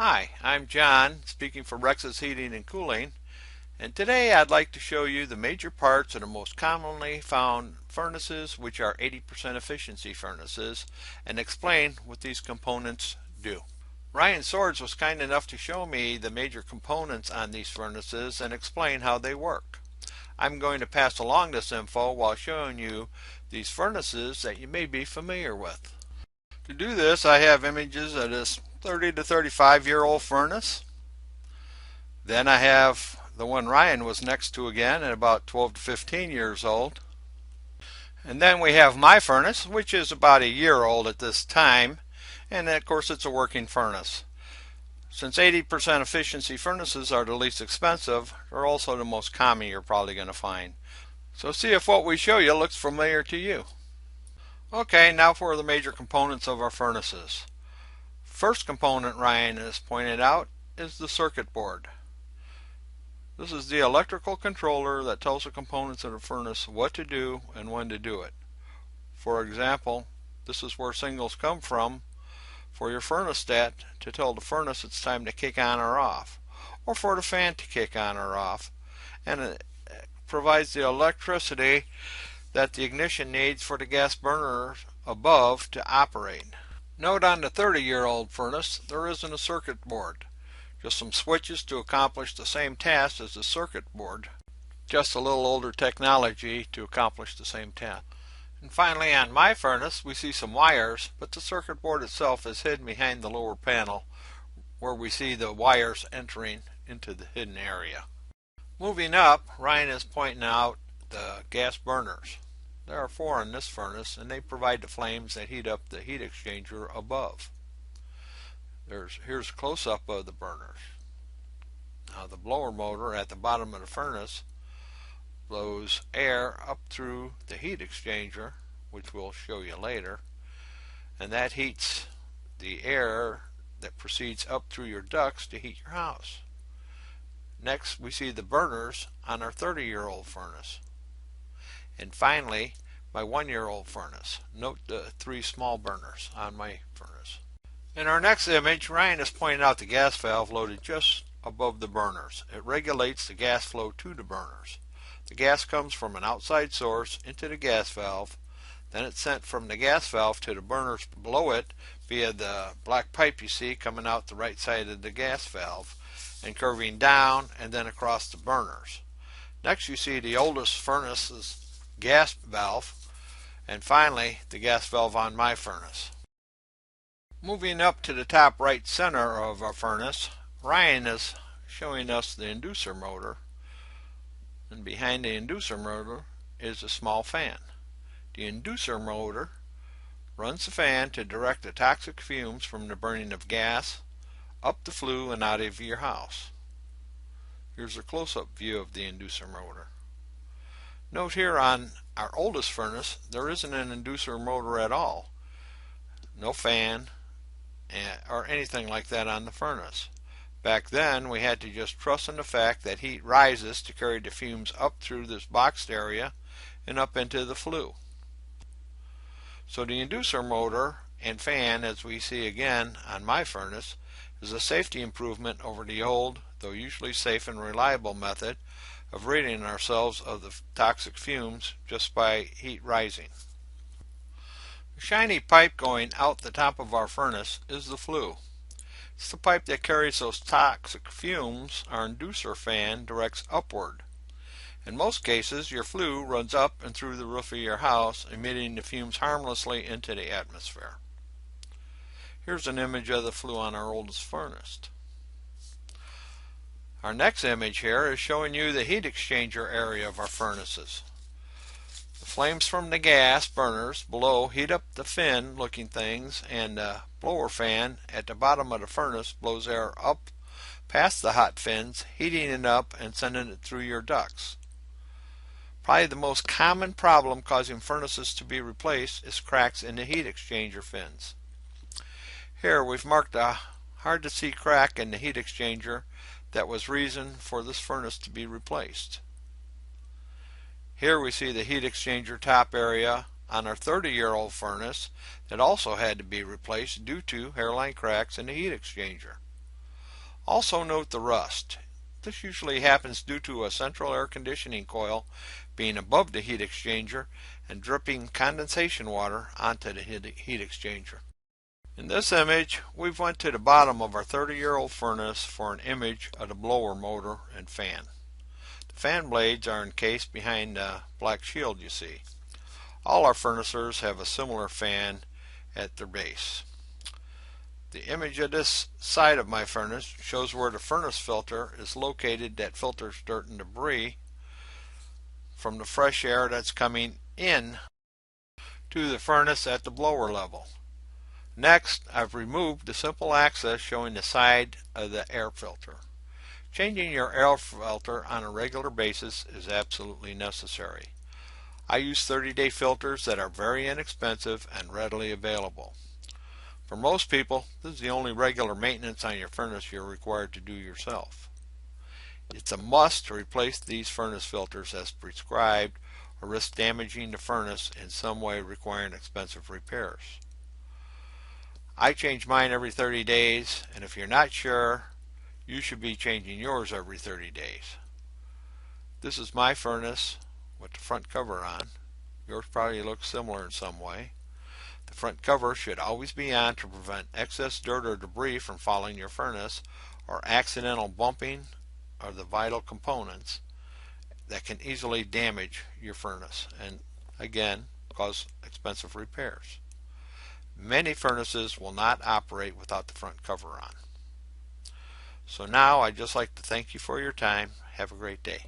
Hi, I'm John, speaking for REXS Heating and Cooling, and today I'd like to show you the major parts of the most commonly found furnaces, which are 80% efficiency furnaces, and explain what these components do. Ryan Swords was kind enough to show me the major components on these furnaces and explain how they work. I'm going to pass along this info while showing you these furnaces that you may be familiar with. To do this, I have images of this 30 to 35-year-old furnace. Then I have the one Ryan was next to again at about 12 to 15 years old. And then we have my furnace, which is about a year old at this time, and of course it's a working furnace. Since 80% efficiency furnaces are the least expensive, they're also the most common you're probably going to find. So see if what we show you looks familiar to you. Okay, now for the major components of our furnaces. First component Ryan has pointed out is the circuit board. This is the electrical controller that tells the components of the furnace what to do and when to do it. For example, this is where signals come from for your thermostat to tell the furnace it's time to kick on or off, or for the fan to kick on or off, and it provides the electricity that the ignition needs for the gas burner above to operate. Note on the 30-year-old furnace there isn't a circuit board, just some switches to accomplish the same task as the circuit board, just a little older technology to accomplish the same task. And finally, on my furnace we see some wires, but the circuit board itself is hidden behind the lower panel where we see the wires entering into the hidden area. Moving up, Ryan is pointing out the gas burners. There are 4 in this furnace, and they provide the flames that heat up the heat exchanger above. Here's a close-up of the burners. Now the blower motor at the bottom of the furnace blows air up through the heat exchanger, which we'll show you later, and that heats the air that proceeds up through your ducts to heat your house. Next we see the burners on our 30-year-old furnace. And finally, my 1-year-old furnace. Note the 3 small burners on my furnace. In our next image, Ryan is pointing out the gas valve loaded just above the burners. It regulates the gas flow to the burners. The gas comes from an outside source into the gas valve, then it's sent from the gas valve to the burners below it via the black pipe you see coming out the right side of the gas valve and curving down and then across the burners. Next you see the oldest furnace's gas valve, and finally the gas valve on my furnace. Moving up to the top right center of our furnace, Ryan is showing us the inducer motor, and behind the inducer motor is a small fan. The inducer motor runs the fan to direct the toxic fumes from the burning of gas up the flue and out of your house. Here's a close-up view of the inducer motor. Note here on our oldest furnace there isn't an inducer motor at all. No fan or anything like that on the furnace. Back then we had to just trust in the fact that heat rises to carry the fumes up through this boxed area and up into the flue. So the inducer motor and fan, as we see again on my furnace, is a safety improvement over the old, though usually safe and reliable method of ridding ourselves of the toxic fumes just by heat rising. The shiny pipe going out the top of our furnace is the flue. It's the pipe that carries those toxic fumes our inducer fan directs upward. In most cases your flue runs up and through the roof of your house, emitting the fumes harmlessly into the atmosphere. Here's an image of the flue on our oldest furnace. Our next image here is showing you the heat exchanger area of our furnaces. The flames from the gas burners below heat up the fin looking things, and the blower fan at the bottom of the furnace blows air up past the hot fins, heating it up and sending it through your ducts. Probably the most common problem causing furnaces to be replaced is cracks in the heat exchanger fins. Here we've marked a hard to see crack in the heat exchanger that was reason for this furnace to be replaced. Here we see the heat exchanger top area on our 30-year-old furnace that also had to be replaced due to hairline cracks in the heat exchanger. Also note the rust. This usually happens due to a central air conditioning coil being above the heat exchanger and dripping condensation water onto the heat exchanger. In this image, we've went to the bottom of our 30-year-old furnace for an image of the blower motor and fan. The fan blades are encased behind the black shield you see. All our furnaces have a similar fan at their base. The image of this side of my furnace shows where the furnace filter is located that filters dirt and debris from the fresh air that's coming in to the furnace at the blower level. Next, I've removed the simple access showing the side of the air filter. Changing your air filter on a regular basis is absolutely necessary. I use 30-day filters that are very inexpensive and readily available. For most people, this is the only regular maintenance on your furnace you're required to do yourself. It's a must to replace these furnace filters as prescribed or risk damaging the furnace in some way requiring expensive repairs. I change mine every 30 days, and if you're not sure, you should be changing yours every 30 days. This is my furnace with the front cover on. Yours probably looks similar in some way. The front cover should always be on to prevent excess dirt or debris from following your furnace or accidental bumping of the vital components that can easily damage your furnace and again cause expensive repairs. Many furnaces will not operate without the front cover on. So now I'd just like to thank you for your time. Have a great day.